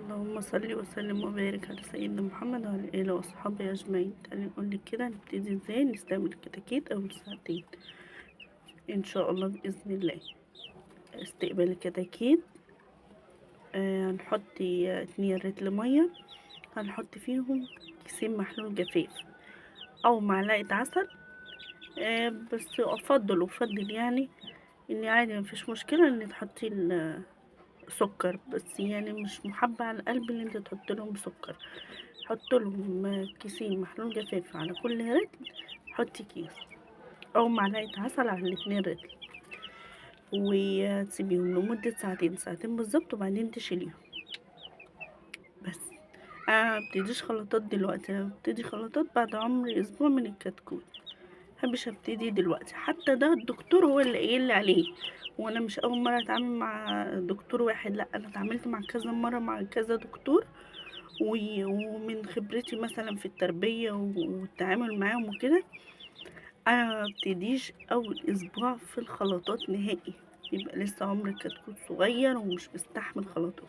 اللهم صل وسلم وبارك على سيدنا محمد وعلى آله وصحبه أجمعين. تعالي نقولك كده نبتدي ازاي نستعمل الكتاكيت أول ساعتين إن شاء الله بإذن الله. استقبال الكتاكيت، هنحط 2 لتر مية، هنحط فيهم كيسين محلول جفاف أو معلقة عسل. بس أفضل يعني إن عادي مفيش مشكلة إن تحطي سكر، بس يعني مش محبة على القلب ان انت تحط لهم سكر. حط لهم كيسين محلول جفاف على كل رتل، حطي كيس او معلقة عسل على ال2 رتل، وتسيبيهم لمدة ساعتين بالظبط، وبعدين تشيليهم. بس مبتديش خلطات دلوقتي، انا ببتدي خلطات بعد عمر اسبوع من الكتكوت. مبحبش ابتدي دلوقتي، حتى ده الدكتور هو اللي قايل عليه، وانا مش اول مره اتعامل مع دكتور واحد، لا انا اتعاملت مع كذا مره مع كذا دكتور، ومن خبرتي مثلا في التربيه والتعامل معاهم وكده، انا ما ببتديش اول اسبوع في الخلطات نهائي، يبقى لسه عمر الكتكوت صغير ومش مستحمل خلطات.